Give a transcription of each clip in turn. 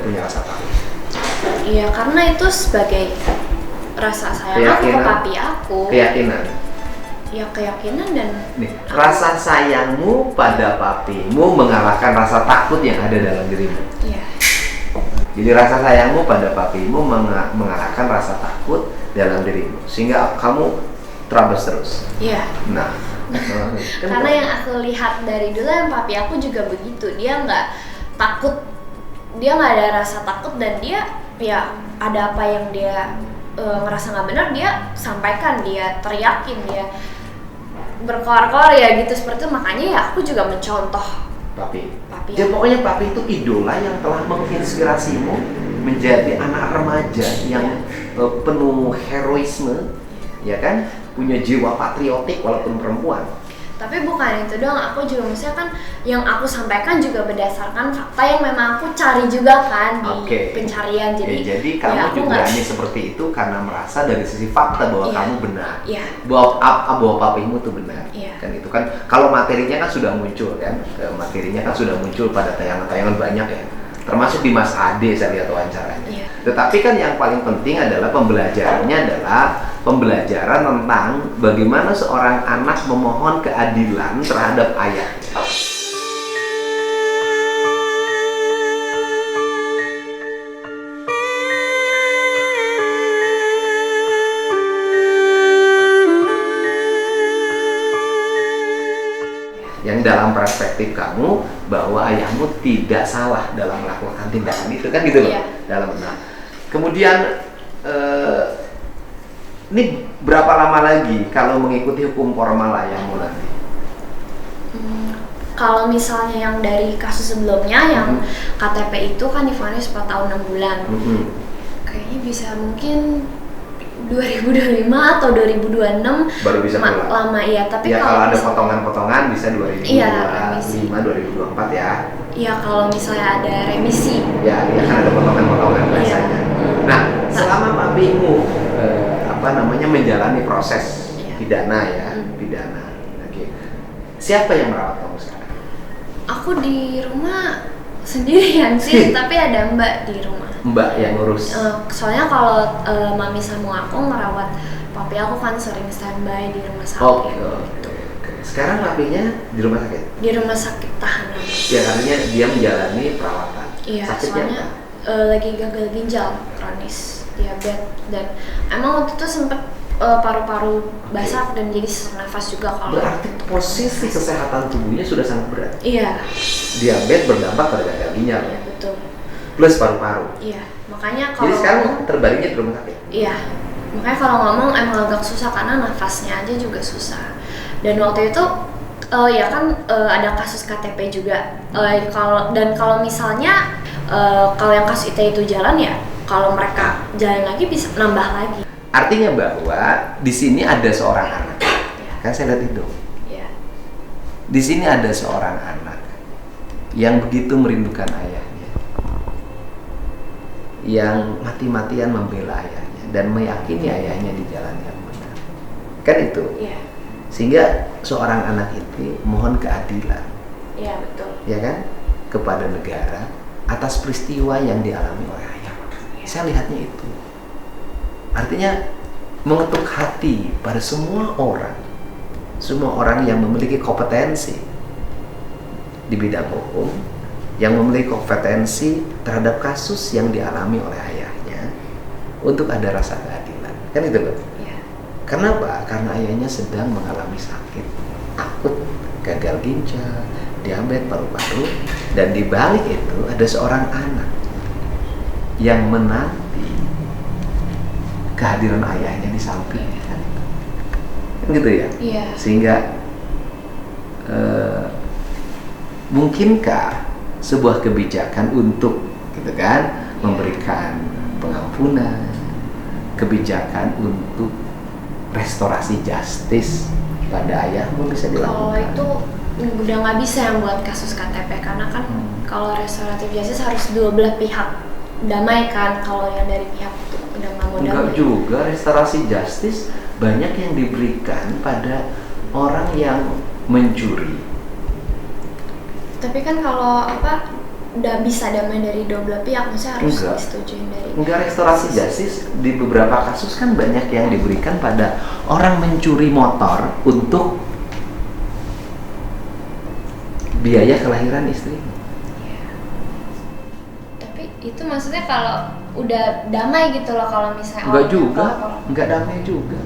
punya rasa takut? Iya, karena itu sebagai rasa sayang aku ke papi aku. Keyakinan. Ya keyakinan dan nih, rasa sayangmu pada papimu mengalahkan rasa takut yang ada dalam dirimu. Iya. Jadi rasa sayangmu pada papimu mengalahkan rasa takut dalam dirimu, sehingga kamu terabas terus. Iya. Nah, karena yang aku lihat dari dulu yang papi aku juga begitu, dia nggak takut, dia nggak ada rasa takut, dan dia ya ada apa yang dia ngerasa nggak benar dia sampaikan, dia teriakin, dia berkoar-koar ya gitu seperti itu. Makanya ya aku juga mencontoh papi. Jadi pokoknya papi itu idola yang telah menginspirasimu menjadi anak remaja yang penuh heroisme, ya kan, punya jiwa patriotik walaupun perempuan. Tapi bukan itu doang, aku juga maksudnya kan yang aku sampaikan juga berdasarkan fakta yang memang aku cari juga kan di pencarian. Jadi kamu ya, juga hanya seperti itu karena merasa dari sisi fakta bahwa kamu benar, bahwa papimu tuh benar, kan itu kan. Kalau materinya kan sudah muncul kan, pada tayangan-tayangan banyak ya, termasuk di Mas Ade saya lihat wawancaranya. Tetapi kan yang paling penting adalah pembelajarannya adalah pembelajaran tentang bagaimana seorang anak memohon keadilan terhadap ayahnya. Yang dalam perspektif kamu bahwa ayahmu tidak salah dalam melakukan tindakan itu kan gitu loh. Dalam kemudian ini berapa lama lagi kalau mengikuti hukum formal ayahmu nanti? Kalau misalnya yang dari kasus sebelumnya yang KTP itu kan divonis 4 tahun 6 bulan. Kayaknya bisa mungkin 2025 atau 2026 baru bisa pulang. Lama ya, tapi ya, kalau ada potongan-potongan bisa 2025, 2024 ya. Iya, kalau misalnya ada remisi. Ya kan ada potongan-potongan biasanya. Nah, selama papimu menjalani proses pidana ya, pidana. Oke. Siapa yang merawat kamu sekarang? Aku di rumah sendirian sih, tapi ada mbak di rumah. Mbak yang ngurus. Soalnya kalau mami sama aku ngerawat papi aku kan sering standby di rumah sakit. Gitu. Sekarang papinya di rumah sakit? Di rumah sakit tahanan. Ya, artinya dia menjalani perawatan. Iya, sakitnya soalnya lagi gagal ginjal kronis, diabetes, dan emang waktu itu sempet paru-paru basah dan jadi sesak nafas juga. Kalau berarti posisi kesehatan tubuhnya sudah sangat berat. Iya. Diabetes berdampak pada gagal ginjal. Iya, betul. Plus paru-paru. Iya, makanya kalau jadi sekarang terbaringnya di rumah sakit. Iya, makanya kalau ngomong emang agak susah karena nafasnya aja juga susah. Dan waktu itu ya kan ada kasus KTP juga. Kalau misalnya kalau yang kasus IT itu jalan ya, kalau mereka jalan lagi bisa nambah lagi. Artinya bahwa di sini ada seorang anak. Kan saya lihat itu. Iya. Di sini ada seorang anak yang begitu merindukan ayahnya, yang mati-matian membela ayahnya dan meyakini ayahnya di jalan yang benar. Kan itu. Iya. Sehingga seorang anak itu mohon keadilan. Iya, betul. Ya kan? Kepada negara atas peristiwa yang dialami oleh ayah. Saya lihatnya itu. Artinya mengetuk hati pada semua orang yang memiliki kompetensi di bidang hukum, yang memiliki kompetensi terhadap kasus yang dialami oleh ayahnya, untuk ada rasa keadilan. Kan itu loh. Iya. Kenapa? Karena ayahnya sedang mengalami sakit akut, gagal ginjal, diabetes paru-paru, dan di balik itu ada seorang anak yang menanti kehadiran ayahnya di sampingnya, kan gitu ya. Iya. Sehingga mungkinkah sebuah kebijakan untuk gitu kan memberikan pengampunan, kebijakan untuk restorasi justice pada ayahmu bisa dilakukan? Kalau itu udah nggak bisa yang buat kasus KTP karena kan kalau restoratif justice harus dua belah pihak damai kan. Kalau yang dari pihak itu udah nggak mau damai. Enggak juga, restorasi justice banyak yang diberikan pada orang yang mencuri. Tapi kan kalau udah bisa damai dari dua belah pihak, maksudnya harus disetujuin dari. Enggak, restorasi justice di beberapa kasus kan banyak yang diberikan pada orang mencuri motor untuk biaya kelahiran istrinya. Ya. Tapi itu maksudnya kalau udah damai gitu loh, kalau misalnya enggak juga, enggak damai juga.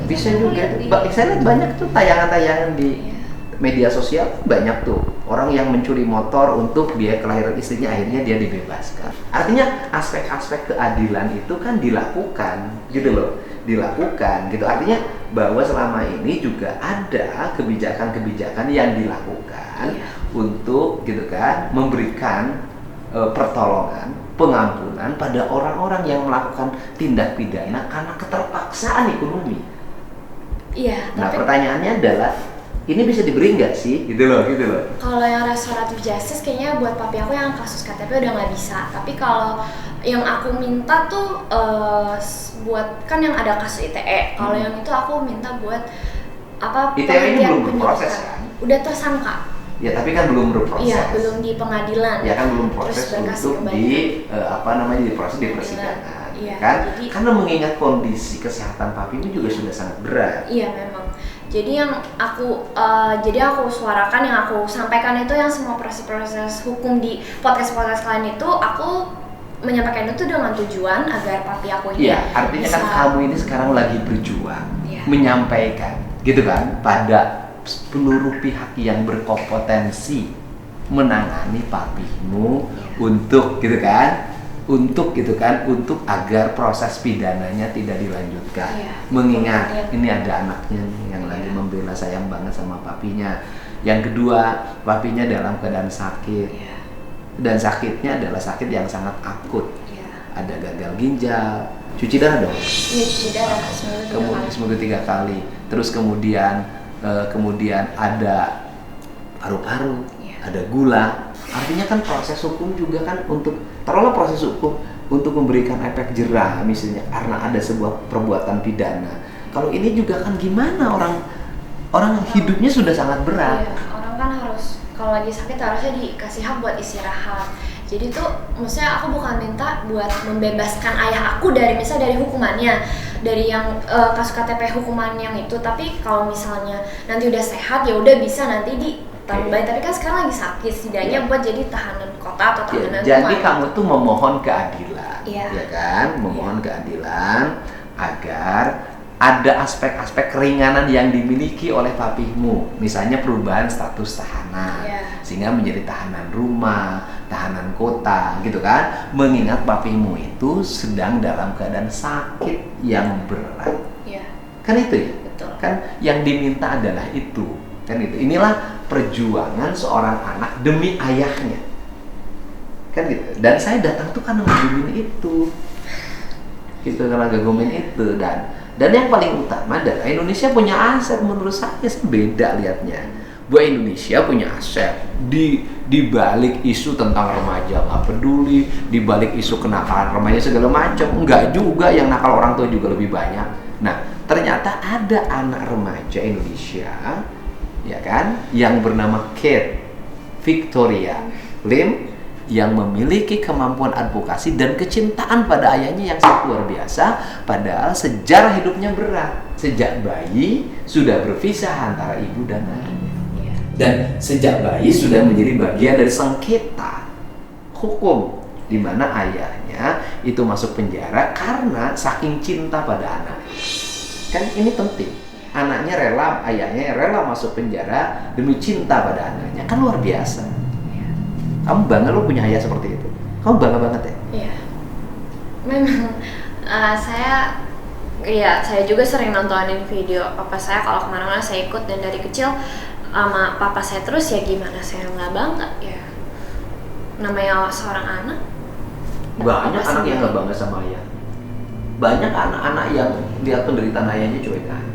Bisa juga. Saya lihat banyak tuh tayangan-tayangan di media sosial, banyak tuh orang yang mencuri motor untuk biaya kelahiran istrinya, akhirnya dia dibebaskan. Artinya aspek-aspek keadilan itu kan dilakukan gitu loh, dilakukan gitu. Artinya bahwa selama ini juga ada kebijakan-kebijakan yang dilakukan untuk gitu kan memberikan pertolongan, pengampunan pada orang-orang yang melakukan tindak pidana karena keterpaksaan ekonomi. Iya. Nah, pertanyaannya adalah ini bisa diberi nggak sih? Gitu loh. Kalau yang restoratif justice kayaknya buat papi aku yang kasus KTP udah nggak bisa. Tapi kalau yang aku minta tuh buat, kan yang ada kasus ITE. Kalau yang itu aku minta buat apa? ITE ini belum berproses kan? Udah tersangka. Ya, tapi kan belum berproses. Iya, belum di pengadilan. Ya kan belum proses untuk diproses di persidangan. Iya, kan? Karena mengingat kondisi kesehatan papi itu juga sudah sangat berat. Iya, memang. Jadi yang aku suarakan, yang aku sampaikan itu yang semua proses hukum di podcast kalian itu, aku menyampaikan itu dengan tujuan agar papi aku ini. Iya, artinya kan kamu ini sekarang lagi berjuang menyampaikan, gitu kan, pada seluruh pihak yang berkompetensi menangani papimu untuk agar proses pidananya tidak dilanjutkan. Mengingat ini ada anaknya nih yang lagi membela, sayang banget sama papinya. Yang kedua, papinya dalam keadaan sakit. Dan sakitnya adalah sakit yang sangat akut. Ada gagal ginjal, cuci darah dong. Iya, cuci darah seminggu 3 kali. Terus kemudian ada paru-paru, ada gula. Artinya kan proses hukum juga kan taruhlah proses hukum untuk memberikan efek jera misalnya karena ada sebuah perbuatan pidana. Kalau ini juga kan gimana, orang hidupnya sudah sangat berat. Iya, orang kan harus kalau lagi sakit harusnya dikasih hak buat istirahat. Jadi tuh maksudnya aku bukan minta buat membebaskan ayah aku dari hukumannya, dari yang kasus KTP hukuman yang itu, tapi kalau misalnya nanti udah sehat ya udah bisa nanti tambah, tapi kan sekarang lagi sakit, setidaknya buat jadi tahanan kota atau tahanan rumah. Jadi kamu tuh memohon keadilan, ya kan? Memohon keadilan agar ada aspek-aspek keringanan yang dimiliki oleh papimu, misalnya perubahan status tahanan, sehingga menjadi tahanan rumah, tahanan kota, gitu kan? Mengingat papimu itu sedang dalam keadaan sakit yang berat, kan itu ya? Betul. Kan yang diminta adalah itu. Kan itu. Inilah perjuangan seorang anak demi ayahnya. Kan gitu. Dan saya datang tuh karena ngagumin itu. Gitu, karena ngagumin itu. Dan yang paling utama adalah Indonesia punya aset, menurut saya sih beda lihatnya. Bahwa Indonesia punya aset di balik isu tentang remaja nggak peduli, di balik isu kenakalan remaja segala macam. Enggak juga, yang nakal orang tua juga lebih banyak. Nah, ternyata ada anak remaja Indonesia, ya kan, yang bernama Kate Victoria Lim, yang memiliki kemampuan advokasi dan kecintaan pada ayahnya yang sangat luar biasa, padahal sejarah hidupnya berat. Sejak bayi sudah berpisah antara ibu dan ayahnya, dan sejak bayi sudah menjadi bagian dari sengketa hukum di mana ayahnya itu masuk penjara karena saking cinta pada anak. Kan ini penting. Ayahnya rela masuk penjara demi cinta pada anaknya. Kan luar biasa. Kamu bangga lo punya ayah seperti itu? Kamu bangga banget ya? Iya. Memang saya juga sering nontonin video papa saya kalau kemana-mana saya ikut, dan dari kecil sama papa saya terus, ya gimana saya nggak bangga ya. Namanya seorang anak. Banyak anak yang nggak bangga sama ayah. Banyak anak-anak yang lihat penderitaan ayahnya cuek aja.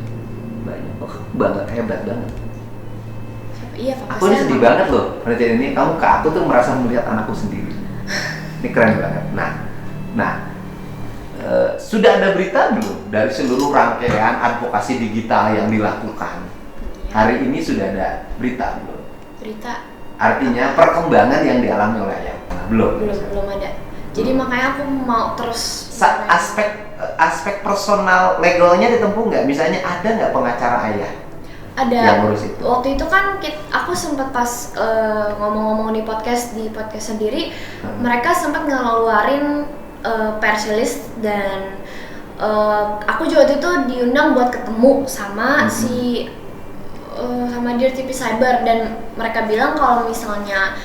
Banyak. Bangga, hebat banget. Iya, aku ini sedih banget loh. Penelitian ini, kamu ke aku tuh merasa melihat anakku sendiri. Ini keren banget. Nah, sudah ada berita belum dari seluruh rangkaian advokasi digital yang dilakukan? Hari ini sudah ada berita belum? Berita Artinya perkembangan yang dialami oleh ayah. Nah, belum ada. Jadi makanya aku mau terus aspek personal legalnya ditempuh nggak? Misalnya ada nggak pengacara ayah? Ada. Yang ngurus itu. Waktu itu kan aku sempat pas ngomong-ngomong di podcast sendiri, mereka sempat ngeluarin press release dan aku juga waktu itu diundang buat ketemu sama sama Dear TV Cyber, dan mereka bilang kalau misalnya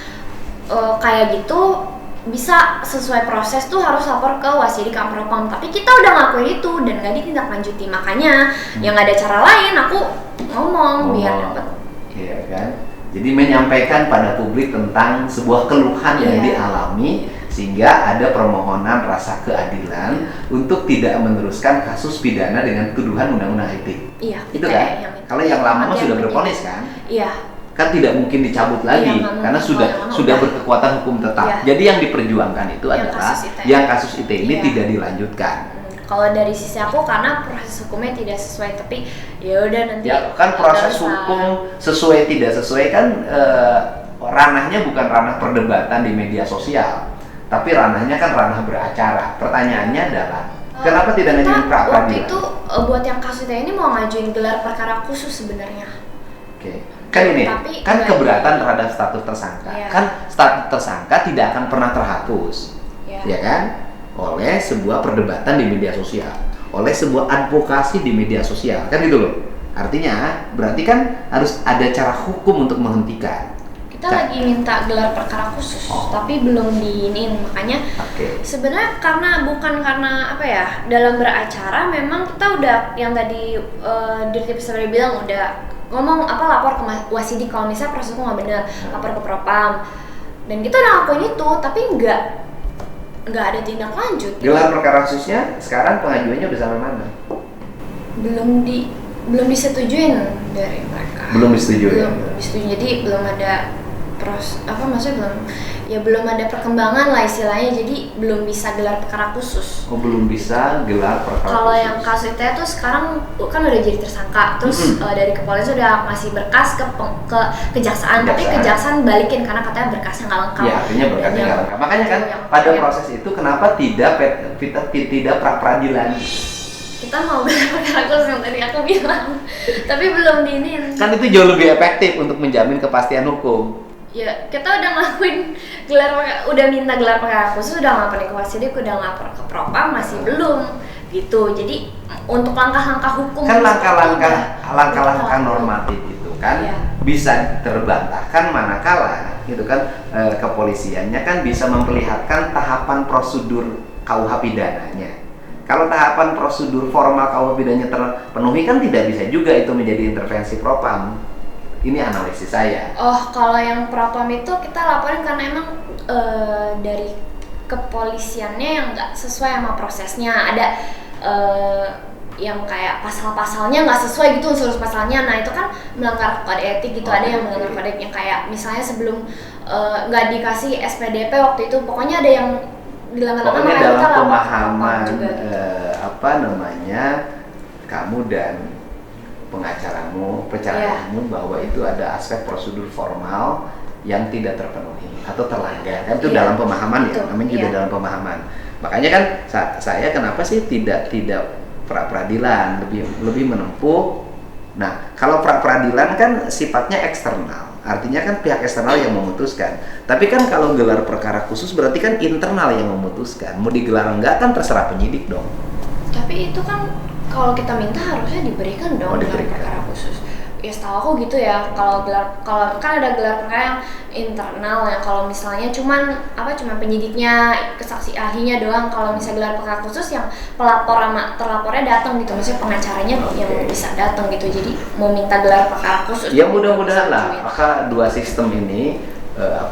kayak gitu bisa sesuai proses tuh harus lapor ke Wasidik Propam, tapi kita udah ngelakuin itu dan nggak ditindaklanjuti, makanya yang ada cara lain aku ngomong biar dapat. Iya kan, jadi menyampaikan pada publik tentang sebuah keluhan yang dialami sehingga ada permohonan rasa keadilan untuk tidak meneruskan kasus pidana dengan tuduhan undang-undang ITE. Iya, itu kan. Kalau yang lama sudah berponis kan? Iya. Kan tidak mungkin dicabut lagi karena sudah berkekuatan hukum tetap. Jadi yang diperjuangkan itu adalah yang kasus ITE ini tidak dilanjutkan. Kalau dari sisi aku karena proses hukumnya tidak sesuai, tapi ya udah nanti. Ya kan proses hukum sesuai tidak sesuai kan ranahnya bukan ranah perdebatan di media sosial, tapi ranahnya kan ranah beracara. Pertanyaannya adalah kenapa tidak ngajuin pra peradilan? Waktu itu buat yang kasus ITE ini mau ngajuin gelar perkara khusus sebenarnya. Oke. Kan ini, kan keberatan terhadap status tersangka. Kan status tersangka tidak akan pernah terhapus, ya kan? Oleh sebuah perdebatan di media sosial, oleh sebuah advokasi di media sosial, kan gitu loh. Artinya, berarti kan harus ada cara hukum untuk menghentikan. Kita lagi minta gelar perkara khusus, tapi belum diinin, makanya sebenarnya bukan karena apa ya, dalam beracara memang kita udah yang tadi Dirtip Sabri bilang udah ngomong lapor ke Wasidik kalau misalnya proses hukum nggak benar, lapor ke Propam, dan kita udah ngakuin itu, tapi nggak ada tindak lanjut. Gelar perkara khususnya sekarang pengajuannya udah sampai mana? Belum disetujuin dari mereka. Belum disetujui. Jadi belum ada belum ada perkembangan lah istilahnya, jadi belum bisa gelar perkara khusus. Belum bisa gelar perkara Kalau khusus. yang kasus itu tuh sekarang kan udah jadi tersangka, terus dari kepolisian udah ngasih berkas ke kejaksaan, tapi kejaksaan balikin karena katanya berkasnya nggak lengkap. Iya, artinya berkasnya nggak lengkap. Makanya kan pada proses itu kenapa tidak pra peradilan? Kita mau gelar perkara khusus yang tadi aku bilang, tapi belum diinin. Kan itu jauh lebih efektif untuk menjamin kepastian hukum. Ya, kita udah ngelakuin udah minta gelar perkara khusus, udah ngelaporin ke Wasidik, udah ngelapor ke Propam, masih belum gitu. Jadi untuk langkah-langkah hukum kan langkah-langkah normatif itu kan bisa terbantahkan manakala gitu kan kepolisiannya kan bisa memperlihatkan tahapan prosedur KUH pidananya. Kalau tahapan prosedur formal KUH pidananya terpenuhi kan tidak bisa juga itu menjadi intervensi Propam. Ini analisis saya. Kalau yang Propam itu kita laporin karena emang dari kepolisiannya yang nggak sesuai sama prosesnya. Ada yang kayak pasal-pasalnya nggak sesuai gitu, unsur pasalnya. Nah itu kan melanggar kode etik gitu. Ada yang melanggar kode etik, yang kayak misalnya sebelum nggak dikasih SPDP waktu itu, pokoknya ada yang dilanggar. Pokoknya dalam pemahaman kamu dan pencaramu bahwa itu ada aspek prosedur formal yang tidak terpenuhi atau terlanggar, kan itu dalam pemahaman namanya juga dalam pemahaman. Makanya kan saya kenapa sih tidak pra peradilan, lebih menempuh. Nah, kalau pra peradilan kan sifatnya eksternal, artinya kan pihak eksternal yang memutuskan. Tapi kan kalau gelar perkara khusus berarti kan internal yang memutuskan. Mau digelar enggak kan terserah penyidik dong. Tapi itu kan kalau kita minta harusnya diberikan dong gelar perkara khusus. Ya setahu aku gitu ya. Kalau kan ada gelar perkara yang internal ya. Kalau misalnya cuman penyidiknya, kesaksi ahlinya doang. Kalau misalnya gelar perkara khusus yang pelapor sama terlapornya datang gitu, maksudnya pengacaranya yang bisa datang gitu. Jadi mau minta gelar perkara khusus. Ya mudah-mudahan lah. Maka dua sistem ini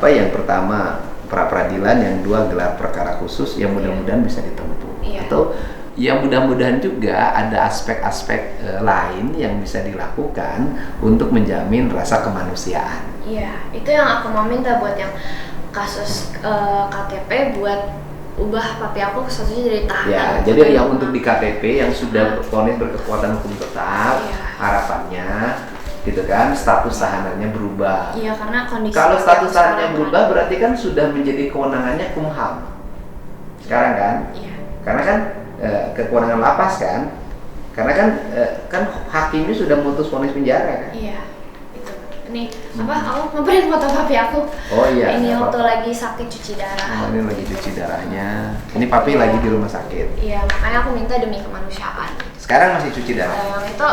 yang pertama pra peradilan, yang dua gelar perkara khusus, yang mudah-mudahan bisa ditempuh. Atau ya mudah-mudahan juga ada aspek-aspek lain yang bisa dilakukan untuk menjamin rasa kemanusiaan. Iya, itu yang aku mau minta buat yang kasus KTP, buat ubah papi aku statusnya dari tahanan. Ya, jadi yang untuk di KTP yang sudah vonis berkekuatan hukum tetap, harapannya gitu kan, status tahanannya berubah. Iya, karena kondisi. Kalau status tahanannya berubah berarti kan sudah menjadi kewenangannya Kumham sekarang kan? Iya. Karena kan kewenangan lapas kan, karena kan hakimnya sudah memutus vonis penjara kan? Iya. Nih, aku ngeprint foto papi aku. Oh iya. Ini waktu lagi sakit cuci darah. Oh, ini lagi cuci darahnya. Ini papi lagi di rumah sakit. Iya, makanya aku minta demi kemanusiaan. Sekarang masih cuci darah? Yang itu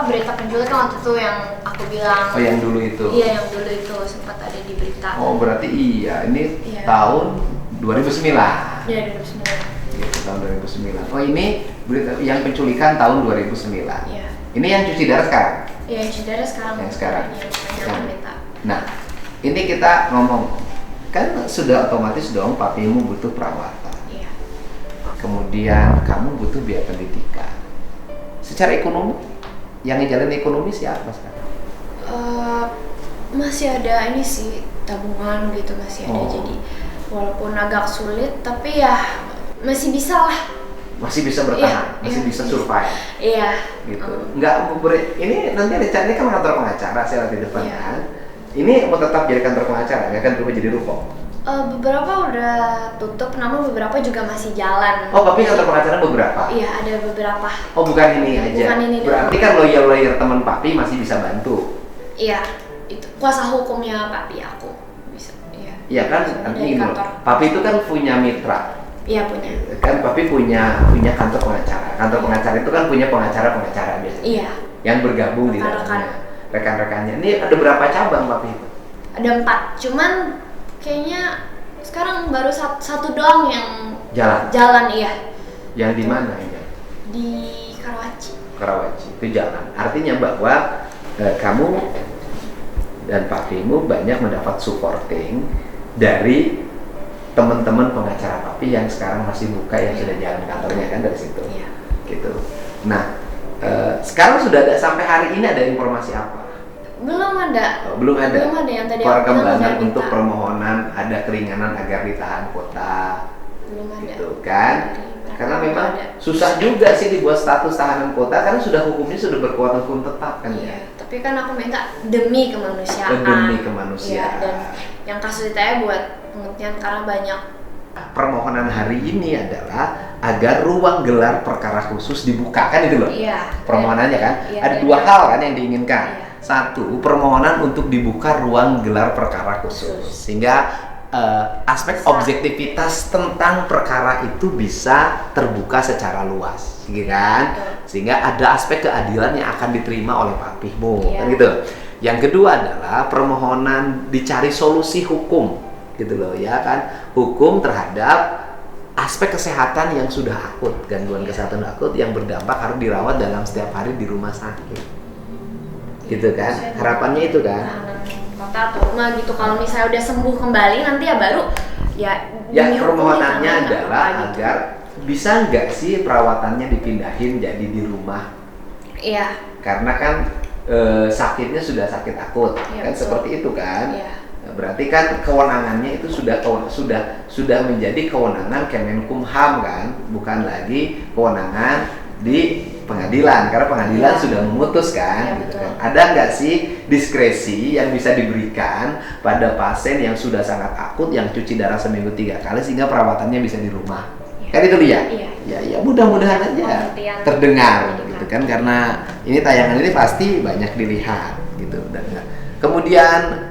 berita penculikan waktu itu yang aku bilang. Oh, yang dulu itu? Iya, yang dulu itu sempat ada di berita. Oh, berarti ini tahun 2009? Iya, 2009. Gitu, tahun 2009. Oh, ini berita yang penculikan tahun 2009? Iya. Ini yang cuci darah sekarang? Iya, yang cuci darah sekarang. Yang sekarang? Yang minta. Nah, ini kita ngomong, kan sudah otomatis dong papimu butuh perawatan. Iya. Kemudian kamu butuh biaya pendidikan. Secara ekonomi, yang ngejalanin ekonomi siapa sekarang? Masih ada ini sih, tabungan gitu masih ada. Jadi walaupun agak sulit, tapi ya masih bisa lah. Masih bisa bertahan, masih bisa survive. Iya. Gitu. Ini nanti rencananya kan kantor pengacara saya lihat di depan kan. Ini mau tetap jadi kantor pengacara, nggak akan berubah jadi ruko? Beberapa udah tutup, namun beberapa juga masih jalan. Oh, tapi kantor pengacara beberapa? Iya, ada beberapa. Oh, bukan ini aja? Bukan ini berarti doang. Kan lawyer teman papi masih bisa bantu? Iya, itu kuasa hukumnya papi aku bisa. Iya kan, artinya papi itu kan punya mitra. Iya, punya. Kan papi punya kantor pengacara. Kantor pengacara itu kan punya pengacara biasanya. Iya. Yang bergabung di dalamnya. Rekan-rekannya. Ini ada berapa cabang papi itu? Ada 4. Cuman kayaknya sekarang baru satu doang yang jalan iya. Yang di mana ya? Di Karawaci. Karawaci itu jalan. Artinya bahwa kamu dan papimu banyak mendapat supporting dari teman-teman pengacara papi yang sekarang masih buka, yang sudah jalan kantornya kan dari situ. Iya. Gitu. Nah, sekarang sudah ada sampai hari ini ada informasi apa? Belum ada. Belum ada. Belum ada yang tadi perkembangan untuk permohonan ada keringanan agar ditahan kota. Belum ada. Gitu kan? Karena memang susah juga sih dibuat status tahanan kota karena sudah hukumnya sudah berkekuatan hukum tetap kan ya. Tapi kan aku minta demi kemanusiaan. Demi kemanusiaan. Dan yang kasus ditanya buat pengertian karena banyak. Permohonan hari ini adalah agar ruang gelar perkara khusus dibuka kan itu loh. Iya. Permohonannya kan. Iya, ada dua hal kan yang diinginkan. Iya. Satu, permohonan untuk dibuka ruang gelar perkara khusus sehingga aspek objektivitas tentang perkara itu bisa terbuka secara luas, gitu kan? Sehingga ada aspek keadilan yang akan diterima oleh papimu, kan gitu. Yang kedua adalah permohonan dicari solusi hukum, gitu loh, ya kan? Hukum terhadap aspek kesehatan yang sudah akut, gangguan kesehatan akut yang berdampak harus dirawat dalam setiap hari di rumah sakit. Gitu kan, harapannya itu kan kota atau rumah gitu, kalau misalnya udah sembuh kembali nanti ya baru permohonannya adalah gitu. Agar bisa nggak sih perawatannya dipindahin jadi di rumah? Iya. Karena kan sakitnya sudah sakit akut, kan betul. Seperti itu kan. Iya. Berarti kan kewenangannya itu sudah menjadi kewenangan Kemenkumham kan, bukan lagi kewenangan di pengadilan, karena pengadilan sudah memutus kan, gitu kan. Ada nggak sih diskresi yang bisa diberikan pada pasien yang sudah sangat akut, yang cuci darah seminggu 3 kali sehingga perawatannya bisa di rumah? Kan itu dia. Ya mudah-mudahan aja terdengar, gitu kan, karena ini tayangan ini pasti banyak dilihat, gitu. Dan kemudian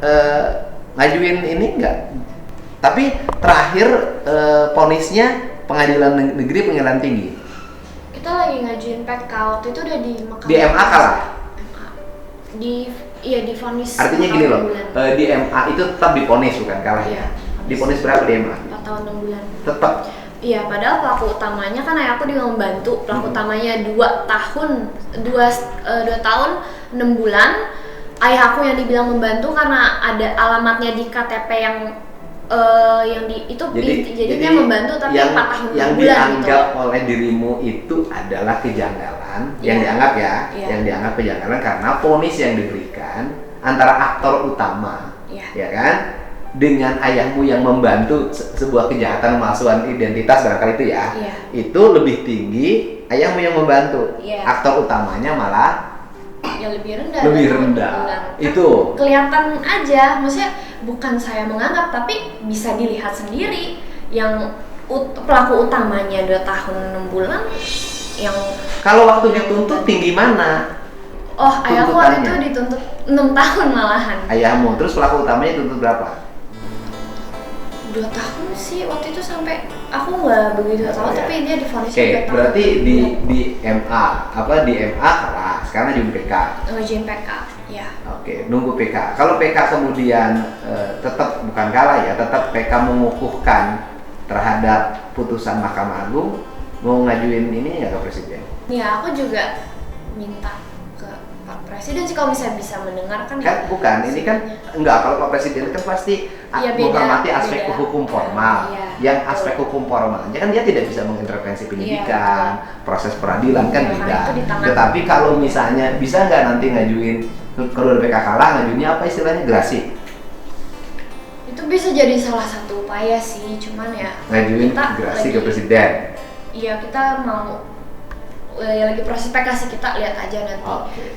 ngajuin ini enggak? Tapi terakhir vonisnya pengadilan negeri, pengadilan tinggi. Kita lagi ngajuin PK, waktu itu udah di Mahkamah. Di MA kalah? Di vonis. Artinya gini loh, di MA itu tetap divonis bukan kalah ya? Divonis berapa di MA? 4 tahun 6 bulan. Tetap? Iya, padahal pelaku utamanya kan ayahku dia membantu. Pelaku utamanya 2 tahun 6 bulan. Ayah aku yang dibilang membantu karena ada alamatnya di KTP yang jadinya membantu tapi 4 tahun 6 bulan yang dianggap gitu. Oleh dirimu itu adalah kejanggalan, yang dianggap yang dianggap kejanggalan karena vonis yang diberikan antara aktor utama, ya kan, dengan ayahmu yang membantu sebuah kejahatan pemalsuan identitas barangkali itu itu lebih tinggi ayahmu yang membantu, aktor utamanya malah Ya lebih rendah. Lebih rendah. Itu kelihatan aja, maksudnya bukan saya menganggap, tapi bisa dilihat sendiri yang pelaku utamanya 2 tahun 6 bulan yang kalau waktu dituntut tinggi mana? Oh, ayahku waktu itu dituntut 6 tahun malahan. Ayahmu, terus pelaku utamanya dituntut berapa? 2 tahun sih waktu itu, sampai aku nggak begitu tahu, tapi dia divonis 2 tahun. Berarti di MA di MA kalah, sekarang di PK. Ujian PK, ya. Nunggu PK. Kalau PK kemudian tetap bukan kalah ya, tetap PK mengukuhkan terhadap putusan Mahkamah Agung, mau ngajuin ini nggak ke Presiden? Ya, aku juga minta ke Pak Presiden sih kalau misalnya bisa mendengarkan. Kan bukan, ini kan enggak, kalau Pak Presiden kan pasti menghormati aspek hukum formal. Yang aspek hukum formalnya kan dia tidak bisa mengintervensi penyidikan, proses peradilan kan tidak. Tetapi kalau misalnya bisa nggak nanti ngajuin, kalau PK kalah ngajuinnya apa istilahnya, gerasi? Itu bisa jadi salah satu upaya sih, cuman ya ngajuin gerasi ke Presiden. Iya, kita mau lagi proses PK sih, kita lihat aja nanti.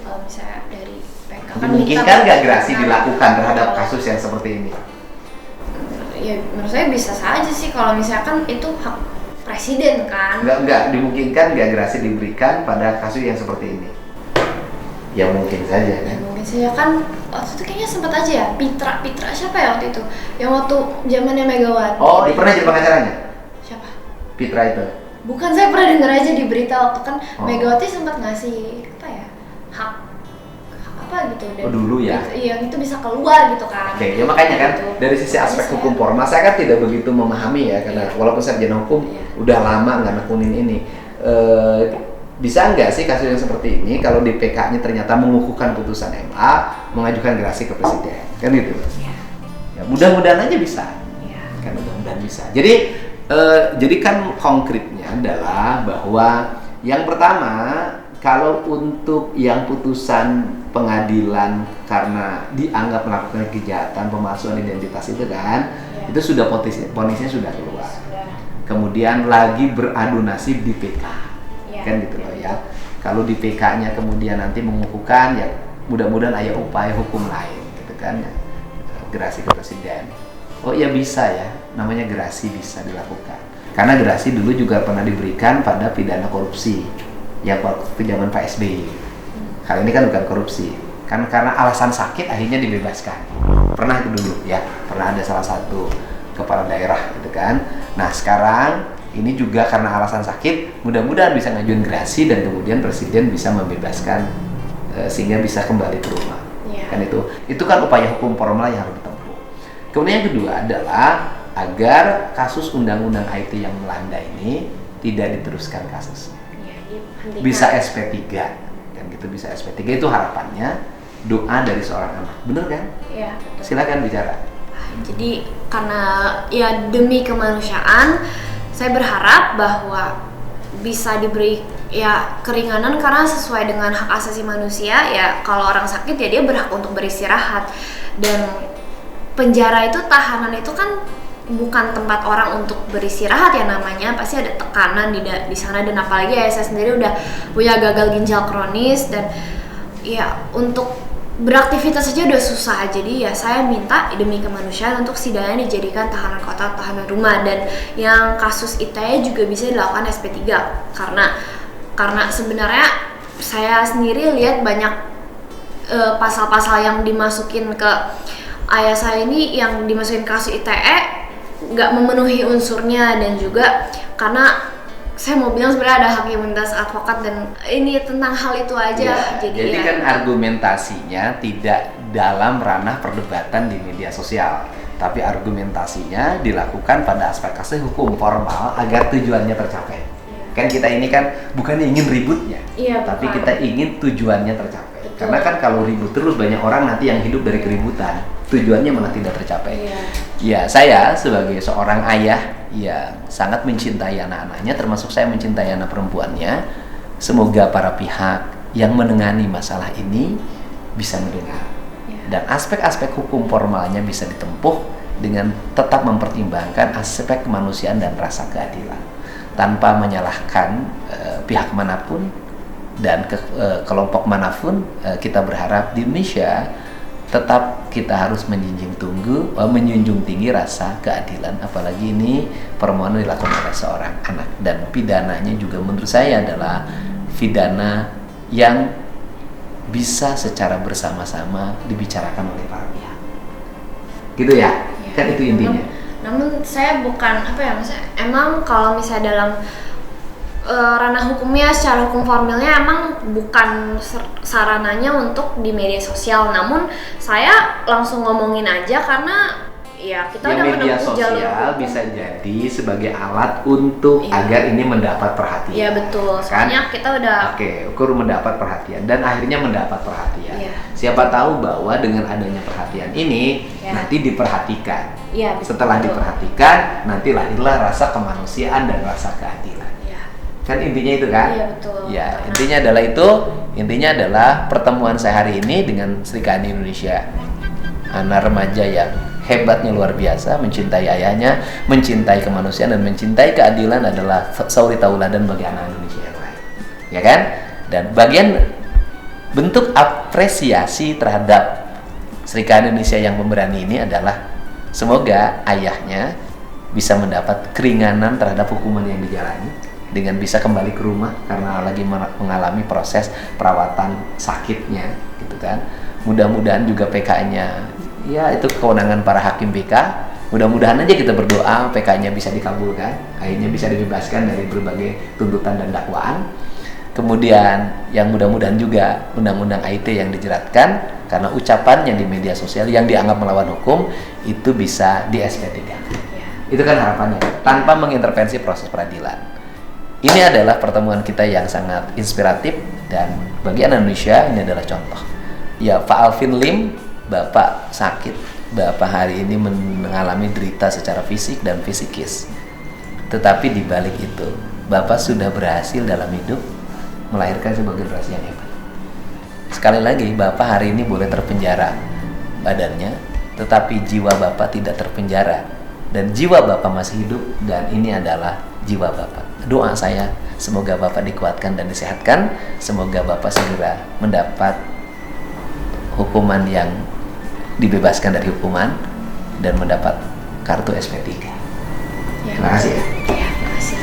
Kalau misalnya dari PK kan dimungkinkan nggak gerasi dilakukan terhadap kasus yang seperti ini? Ya menurut saya bisa saja sih, kalau misalkan itu hak Presiden kan. Nggak dimungkinkan nggak gerasi diberikan pada kasus yang seperti ini? Ya mungkin saja kan. Ya, mungkin saja kan. Waktu itu kayaknya sempat aja ya, Pitra siapa ya waktu itu? Yang waktu zamannya Megawati. Oh, dia pernah jadi pengacaranya? Siapa? Pitra itu. Bukan, saya pernah dengar aja di berita waktu kan Megawati sempat ngasih apa ya, hak apa gitu. Dulu ya. Iya, itu bisa keluar gitu kan. Ya makanya kan gitu. Dari sisi aspek hukum formal saya kan tidak begitu memahami ya, karena walaupun sarjana hukum udah lama nggak nekunin ini. Bisa nggak sih kasus yang seperti ini kalau di PK-nya ternyata mengukuhkan putusan MA, mengajukan gerasi ke Presiden, kan gitu? Ya mudah-mudahan aja bisa, kan mudah-mudahan bisa. Jadi kan konkretnya adalah bahwa yang pertama, kalau untuk yang putusan pengadilan karena dianggap melakukan kejahatan pemalsuan identitas itu kan, itu sudah vonisnya sudah keluar. Kemudian lagi beradu nasib di PK. Kan gitu loh ya. Kalau di PK-nya kemudian nanti mengukuhkan, ya mudah-mudahan ada upaya hukum lain gitu kan ya. Gerasi ke Presiden. Oh iya bisa ya, namanya gerasi bisa dilakukan. Karena gerasi dulu juga pernah diberikan pada pidana korupsi yang waktu zaman Pak SBY. Kali ini kan bukan korupsi, kan karena alasan sakit akhirnya dibebaskan. Pernah itu dulu ya, pernah ada salah satu kepala daerah gitu kan. Nah sekarang ini juga karena alasan sakit, mudah-mudahan bisa ngajuin gerasi dan kemudian Presiden bisa membebaskan sehingga bisa kembali ke rumah. Kan itu kan upaya hukum formal yang harus ditempuh. Kemudian yang kedua adalah agar kasus undang-undang IT yang melanda ini tidak diteruskan kasusnya. Bisa SP3 kan gitu, bisa SP3 itu harapannya, doa dari seorang anak. Bener kan? Iya. Silakan bicara. Jadi karena ya demi kemanusiaan, saya berharap bahwa bisa diberi ya keringanan karena sesuai dengan hak asasi manusia ya, kalau orang sakit ya dia berhak untuk beristirahat, dan penjara itu, tahanan itu kan bukan tempat orang untuk beristirahat ya, namanya pasti ada tekanan di sana, dan apalagi ya saya sendiri udah punya gagal ginjal kronis dan ya untuk beraktivitas saja udah susah. Jadi ya saya minta demi kemanusiaan untuk sidangnya dijadikan tahanan kota, tahanan rumah, dan yang kasus ITE juga bisa dilakukan SP3 karena sebenarnya saya sendiri lihat banyak pasal-pasal yang dimasukin ke ayah saya ini, yang dimasukin kasus ITE nggak memenuhi unsurnya, dan juga karena saya mau bilang sebenarnya ada hak imunitas advokat dan ini tentang hal itu aja. Jadi kan argumentasinya tidak dalam ranah perdebatan di media sosial, tapi argumentasinya dilakukan pada aspek kasus hukum formal agar tujuannya tercapai. Kan kita ini kan bukan ingin ributnya, tapi kita ingin tujuannya tercapai. Betul. Karena kan kalau ribut terus banyak orang nanti yang hidup dari keributan, tujuannya malah tidak tercapai. Ya saya sebagai seorang ayah ya sangat mencintai anak-anaknya, termasuk saya mencintai anak perempuannya. Semoga para pihak yang menangani masalah ini bisa mendengar dan aspek-aspek hukum formalnya bisa ditempuh dengan tetap mempertimbangkan aspek kemanusiaan dan rasa keadilan tanpa menyalahkan pihak manapun, dan kelompok manapun, kita berharap di Indonesia tetap kita harus menjunjung tinggi rasa keadilan, apalagi ini permohonan dilakukan oleh seorang anak, dan pidananya juga menurut saya adalah pidana yang bisa secara bersama-sama dibicarakan oleh para pihak. Gitu ya? Kan itu intinya. Namun saya bukan emang kalau misalnya dalam ranah hukumnya, secara hukum formilnya emang bukan sarananya untuk di media sosial, namun saya langsung ngomongin aja karena ya kita udah media sosial bisa jadi sebagai alat untuk agar ini mendapat perhatian. Iya betul, soalnya kan? Kita udah ukur mendapat perhatian dan akhirnya mendapat perhatian. Siapa tahu bahwa dengan adanya perhatian ini nanti diperhatikan. Setelah diperhatikan, nanti lahirlah rasa kemanusiaan dan rasa keadilan. Kan intinya itu kan? Iya betul. Ya, intinya adalah itu. Intinya adalah pertemuan saya hari ini dengan Sri Kandi Indonesia. Anak remaja yang hebatnya luar biasa, mencintai ayahnya, mencintai kemanusiaan dan mencintai keadilan adalah suri tauladan bagi anak Indonesia yang lain. Ya kan? Dan bagian bentuk apresiasi terhadap Sri Kandi Indonesia yang pemberani ini adalah semoga ayahnya bisa mendapat keringanan terhadap hukuman yang dijalani, dengan bisa kembali ke rumah karena lagi mengalami proses perawatan sakitnya gitu kan. Mudah-mudahan juga PK-nya, ya itu kewenangan para hakim PK, mudah-mudahan aja kita berdoa PK-nya bisa dikabulkan, akhirnya bisa dibebaskan dari berbagai tuntutan dan dakwaan. Kemudian yang mudah-mudahan juga undang-undang IT yang dijeratkan karena ucapannya di media sosial yang dianggap melawan hukum itu bisa di SP3. Itu kan harapannya, tanpa mengintervensi proses peradilan. Ini adalah pertemuan kita yang sangat inspiratif dan bagi anak Indonesia ini adalah contoh. Ya, Pak Alvin Lim, Bapak sakit, Bapak hari ini mengalami derita secara fisik dan fisikis. Tetapi di balik itu, Bapak sudah berhasil dalam hidup melahirkan sebuah generasi yang hebat. Sekali lagi, Bapak hari ini boleh terpenjara badannya, tetapi jiwa Bapak tidak terpenjara. Dan jiwa Bapak masih hidup, dan ini adalah jiwa Bapak. Doa saya, semoga Bapak dikuatkan dan disehatkan, semoga Bapak segera mendapat hukuman yang dibebaskan dari hukuman dan mendapat kartu SP3. Terima kasih ya. Terima kasih.